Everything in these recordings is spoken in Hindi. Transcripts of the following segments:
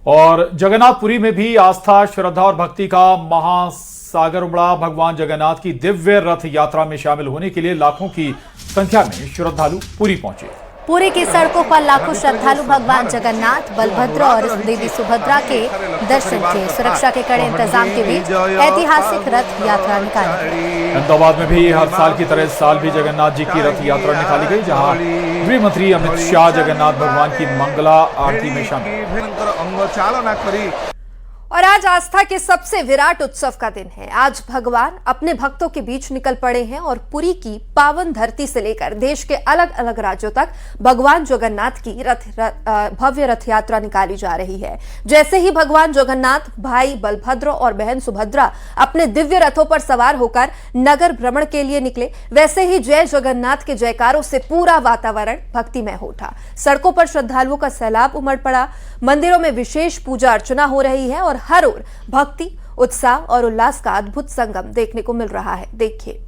और जगन्नाथपुरी में भी आस्था, श्रद्धा और भक्ति का महासागर उमड़ा। भगवान जगन्नाथ की दिव्य रथ यात्रा में शामिल होने के लिए लाखों की संख्या में श्रद्धालु पुरी पहुंचे। पुरी की सड़कों पर लाखों श्रद्धालु भगवान जगन्नाथ, बलभद्र और देवी सुभद्रा के दर्शन किए। सुरक्षा के कड़े इंतजाम के बीच ऐतिहासिक रथ यात्रा निकाली। अहमदाबाद में भी हर साल की तरह इस साल भी जगन्नाथ जी की रथ यात्रा निकाली गई, जहां गृह मंत्री अमित शाह जगन्नाथ भगवान की मंगला आरती में शामिल। और आज आस्था के सबसे विराट उत्सव का दिन है। आज भगवान अपने भक्तों के बीच निकल पड़े हैं और पुरी की पावन धरती से लेकर देश के अलग अलग राज्यों तक भगवान जगन्नाथ की भव्य रथ यात्रा निकाली जा रही है। जैसे ही भगवान जगन्नाथ, भाई बलभद्र और बहन सुभद्रा अपने दिव्य रथों पर सवार होकर नगर भ्रमण के लिए निकले, वैसे ही जय जगन्नाथ के जयकारों से पूरा वातावरण भक्तिमय हो उठा। सड़कों पर श्रद्धालुओं का सैलाब उमड़ पड़ा। मंदिरों में विशेष पूजा अर्चना हो रही है और हर ओर भक्ति, उत्साह और उल्लास का अद्भुत संगम देखने को मिल रहा है। देखिए।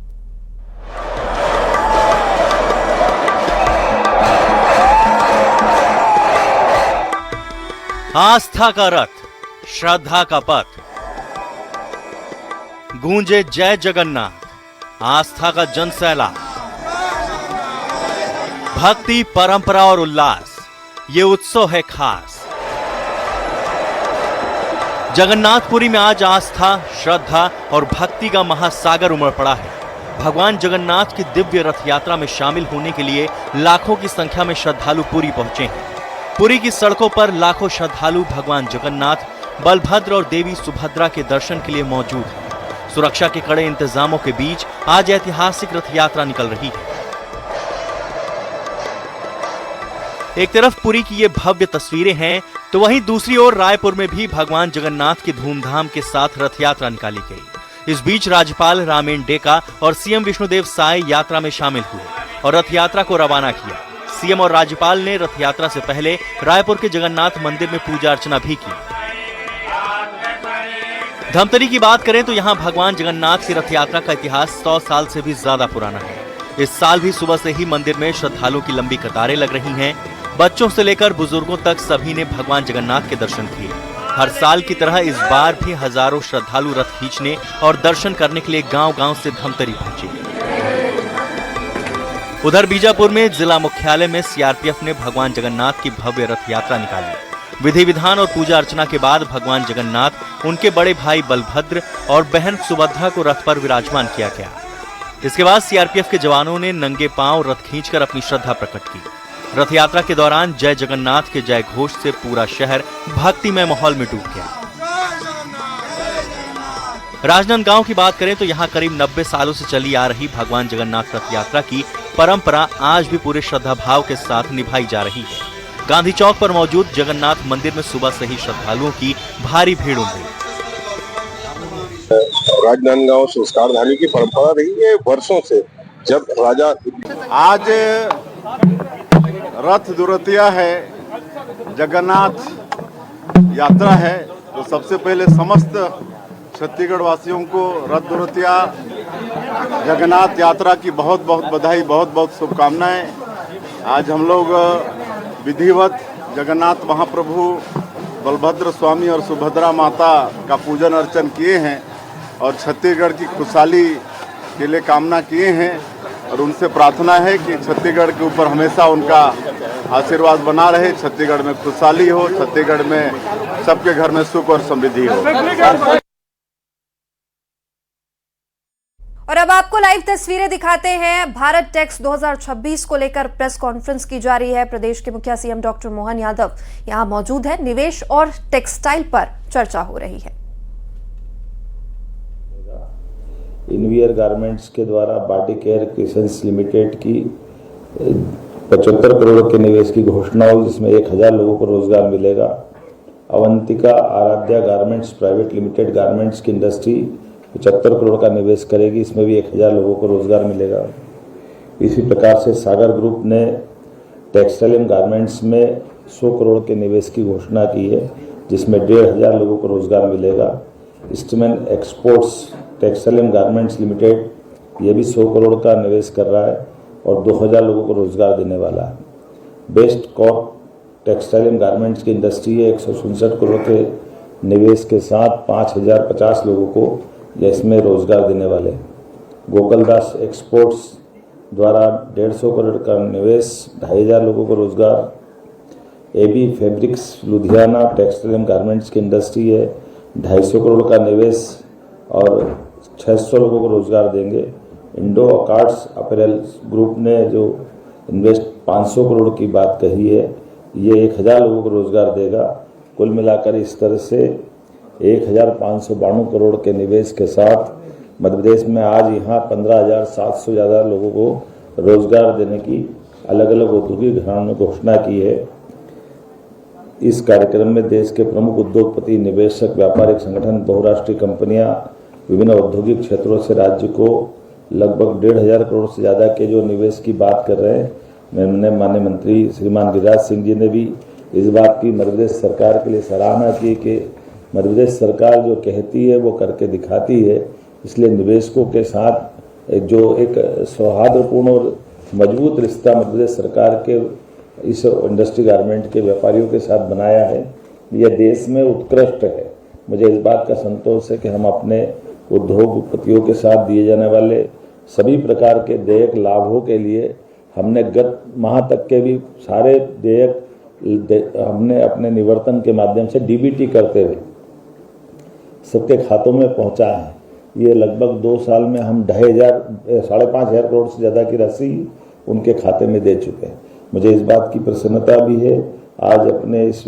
आस्था का रथ, श्रद्धा का पथ, गूंजे जय जगन्नाथ, आस्था का जनसैलाब, भक्ति, परंपरा और उल्लास, ये उत्सव है खास। जगन्नाथपुरी में आज आस्था, श्रद्धा और भक्ति का महासागर उमड़ पड़ा है। भगवान जगन्नाथ की दिव्य रथ यात्रा में शामिल होने के लिए लाखों की संख्या में श्रद्धालु पुरी पहुंचे हैं। पुरी की सड़कों पर लाखों श्रद्धालु भगवान जगन्नाथ, बलभद्र और देवी सुभद्रा के दर्शन के लिए मौजूद हैं। सुरक्षा के कड़े इंतजामों के बीच आज ऐतिहासिक रथ यात्रा निकल रही है। एक तरफ पुरी की ये भव्य तस्वीरें हैं, तो वहीं दूसरी ओर रायपुर में भी भगवान जगन्नाथ की धूमधाम के साथ रथ यात्रा निकाली गई। इस बीच राज्यपाल रामेन डेका और सीएम विष्णुदेव साय यात्रा में शामिल हुए और रथ यात्रा को रवाना किया। सीएम और राज्यपाल ने रथ यात्रा से पहले रायपुर के जगन्नाथ मंदिर में पूजा अर्चना भी की। धमतरी की बात करें तो यहाँ भगवान जगन्नाथ की रथ यात्रा का इतिहास 100 साल से भी ज्यादा पुराना है। इस साल भी सुबह से ही मंदिर में श्रद्धालुओं की लंबी कतारें लग रही हैं। बच्चों से लेकर बुजुर्गों तक सभी ने भगवान जगन्नाथ के दर्शन किए। हर साल की तरह इस बार भी हजारों श्रद्धालु रथ खींचने और दर्शन करने के लिए गांव-गांव से धमतरी पहुंचे। उधर बीजापुर में जिला मुख्यालय में सीआरपीएफ ने भगवान जगन्नाथ की भव्य रथ यात्रा निकाली। विधि विधान और पूजा अर्चना के बाद भगवान जगन्नाथ, उनके बड़े भाई बलभद्र और बहन सुभद्रा को रथ पर विराजमान किया गया। इसके बाद सीआरपीएफ के जवानों ने नंगे पांव रथ खींचकर अपनी श्रद्धा प्रकट की। रथ यात्रा के दौरान जय जगन्नाथ के जय घोष से पूरा शहर भक्तिमय माहौल में डूब गया। राजनांदगांव की बात करें तो यहाँ करीब 90 सालों से चली आ रही भगवान जगन्नाथ रथ यात्रा की परंपरा आज भी पूरे श्रद्धा भाव के साथ निभाई जा रही है। गांधी चौक पर मौजूद जगन्नाथ मंदिर में सुबह से ही श्रद्धालुओं की भारी भीड़ उमड़ी। राजनांदगांव संस्कारधारी की परंपरा रही है वर्षों से। जब राजा आज रथ दुरतिया है, जगन्नाथ यात्रा है, तो सबसे पहले समस्त छत्तीसगढ़ वासियों को रथ दुरतिया जगन्नाथ यात्रा की बहुत बहुत बधाई, बहुत बहुत शुभकामनाएं। आज हम लोग विधिवत जगन्नाथ महाप्रभु बलभद्र स्वामी और सुभद्रा माता का पूजन अर्चन किए हैं और छत्तीसगढ़ की खुशहाली के लिए कामना किए हैं और उनसे प्रार्थना है कि छत्तीसगढ़ के ऊपर हमेशा उनका आशीर्वाद बना रहे, छत्तीसगढ़ में खुशहाली हो, छत्तीसगढ़ में सबके घर में सुख और समृद्धि हो। और अब आपको लाइव तस्वीरें दिखाते हैं। भारत टेक्स 2026 को लेकर प्रेस कॉन्फ्रेंस की जा रही है। प्रदेश के मुखिया सीएम डॉक्टर मोहन यादव यहां मौजूद है। निवेश और टेक्सटाइल पर चर्चा हो रही है। इनवियर गारमेंट्स के द्वारा बाटिकेयर क्रिएशंस लिमिटेड की 75 करोड़ के निवेश की घोषणा हुई, जिसमें 1000 लोगों को रोजगार मिलेगा। Avantika Aaradhya garments private limited garments की इंडस्ट्री 75 करोड़ का निवेश करेगी, इसमें भी 1000 लोगों को रोजगार मिलेगा। इसी प्रकार से सागर ग्रुप ने टेक्सटाइल एंड गारमेंट्स में 100 करोड़ के निवेश की घोषणा की है, जिसमें 1500 लोगों को रोजगार मिलेगा। Eastman exports textile and garments limited ये भी 100 करोड़ का निवेश कर रहा है और 2000 लोगों को रोजगार देने वाला है। Best Corp textile and garments की इंडस्ट्री है, 167 करोड़ के निवेश के साथ 5050 लोगों को इसमें रोजगार देने वाले। गोकुलदास एक्सपोर्ट्स द्वारा 150 करोड़ का निवेश, 2500 लोगों को रोजगार। AB fabrics Ludhiana textile and garments की इंडस्ट्री है, 250 करोड़ का निवेश और 600 लोगों को रोजगार देंगे। इंडो ऑर्काड्स अपैरल ग्रुप ने जो इन्वेस्ट 500 करोड़ की बात कही है, ये 1000 लोगों को रोजगार देगा। कुल मिलाकर इस तरह से 1592 करोड़ के निवेश के साथ मध्य प्रदेश में आज यहाँ 15,700 ज़्यादा लोगों को रोजगार देने की अलग अलग औद्योगिक घरानों ने घोषणा की है। इस कार्यक्रम में देश के प्रमुख उद्योगपति, निवेशक, व्यापारिक संगठन, बहुराष्ट्रीय कंपनियां, विभिन्न औद्योगिक क्षेत्रों से राज्य को लगभग 1,500 करोड़ से ज़्यादा के जो निवेश की बात कर रहे हैं। मैंने माननीय मंत्री श्रीमान गिरिराज सिंह जी ने भी इस बात की मध्य प्रदेश सरकार के लिए सराहना की कि मध्य प्रदेश सरकार जो कहती है वो करके दिखाती है। इसलिए निवेशकों के साथ जो एक सौहार्दपूर्ण और मजबूत रिश्ता मध्य प्रदेश सरकार के इस इंडस्ट्री गारमेंट के व्यापारियों के साथ बनाया है, यह देश में उत्कृष्ट है। मुझे इस बात का संतोष है कि हम अपने उद्योगपतियों के साथ दिए जाने वाले सभी प्रकार के देयक लाभों के लिए हमने गत माह तक के भी सारे देयक हमने अपने निवर्तन के माध्यम से डीबीटी करते हुए सबके खातों में पहुंचा है। ये लगभग 2 साल में हम 5,500 करोड़ से ज़्यादा की राशि उनके खाते में दे चुके हैं। मुझे इस बात की प्रसन्नता भी है आज अपने इस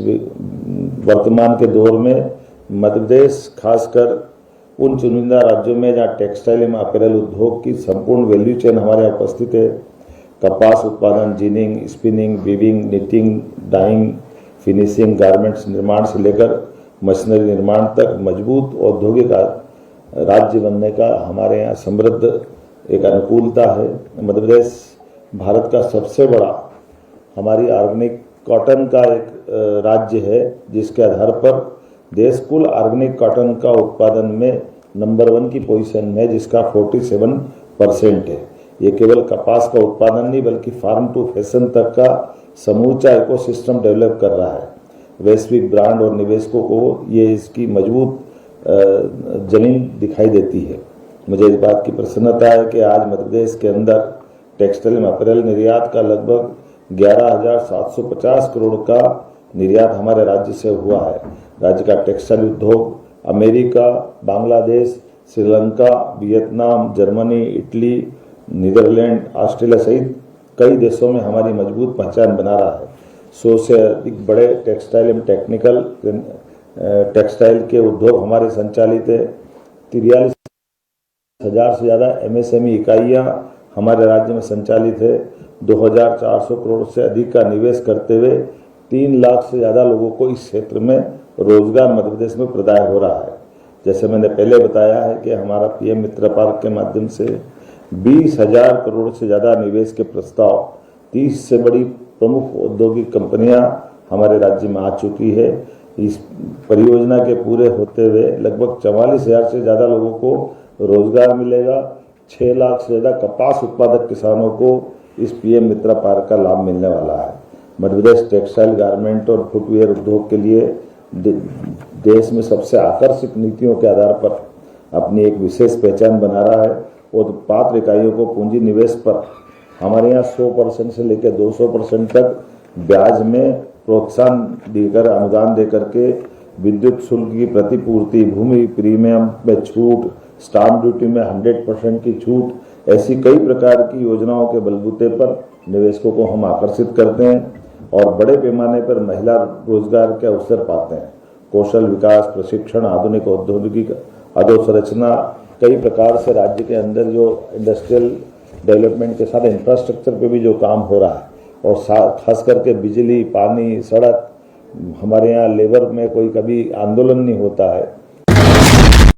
वर्तमान के दौर में मध्य प्रदेश खासकर उन चुनिंदा राज्यों में जहाँ टेक्सटाइल एवं अपैरल उद्योग की संपूर्ण वैल्यू चेन हमारे यहाँ उपस्थित है। कपास उत्पादन, ginning, spinning, weaving, knitting, dyeing, finishing, garments निर्माण से लेकर मशीनरी निर्माण तक मजबूत औद्योगिक राज्य बनने का हमारे यहाँ समृद्ध एक अनुकूलता है। मध्य प्रदेश भारत का सबसे बड़ा हमारी ऑर्गेनिक कॉटन का एक राज्य है, जिसके आधार पर देश कुल ऑर्गेनिक कॉटन का उत्पादन में नंबर 1 की पोजीशन में है, जिसका 47% है। ये केवल कपास का उत्पादन नहीं बल्कि फार्म टू फैशन तक का समूचा इकोसिस्टम डेवलप कर रहा है। वैश्विक ब्रांड और निवेशकों को ये इसकी मजबूत जमीन दिखाई देती है। मुझे इस बात की प्रसन्नता है कि आज मध्य प्रदेश के अंदर टेक्सटाइल एवं अपैरल निर्यात का लगभग 11,750 करोड़ का निर्यात हमारे राज्य से हुआ है। राज्य का टेक्सटाइल उद्योग America, Bangladesh, Sri Lanka, Vietnam, Germany, Italy, Netherland, Australia सहित कई देशों में हमारी मजबूत पहचान बना रहा है। 100 से अधिक बड़े टेक्सटाइल एवं टेक्निकल टेक्सटाइल के उद्योग हमारे संचालित है। 43,000 से ज़्यादा MSME इकाइयाँ हमारे राज्य में संचालित है। 2,400 करोड़ से अधिक का निवेश करते हुए 3 लाख से ज़्यादा लोगों को इस क्षेत्र में रोजगार मध्य प्रदेश में प्रदान हो रहा है। जैसे मैंने पहले बताया है कि हमारा PM मित्र पार्क के माध्यम से 20,000 करोड़ से ज़्यादा निवेश के प्रस्ताव 30 से बड़ी प्रमुख औद्योगिक कंपनियां हमारे राज्य में आ चुकी है। इस परियोजना के पूरे होते हुए लगभग 44,000 से ज़्यादा लोगों को रोजगार मिलेगा। 6 लाख से ज़्यादा कपास उत्पादक किसानों को इस PM मित्र पार्क का लाभ मिलने वाला है। मध्य प्रदेश टेक्सटाइल, गारमेंट और फुटवेयर उद्योग के लिए देश में सबसे आकर्षक नीतियों के आधार पर अपनी एक विशेष पहचान बना रहा है और पात्र इकाइयों को पूंजी निवेश पर हमारे यहाँ 100% से लेकर 200% तक ब्याज में प्रोत्साहन देकर, अनुदान देकर के विद्युत शुल्क की प्रतिपूर्ति, भूमि प्रीमियम में छूट, स्टाम्प ड्यूटी में 100% की छूट, ऐसी कई प्रकार की योजनाओं के बलबूते पर निवेशकों को हम आकर्षित करते हैं और बड़े पैमाने पर महिला रोजगार के अवसर पाते हैं। कौशल विकास, प्रशिक्षण, आधुनिक औद्योगिक अधोसंरचना, कई प्रकार से राज्य के अंदर जो इंडस्ट्रियल डेवलपमेंट के साथ इंफ्रास्ट्रक्चर पे भी जो काम हो रहा है और खास करके बिजली, पानी, सड़क, हमारे यहाँ लेबर में कोई कभी आंदोलन नहीं होता है।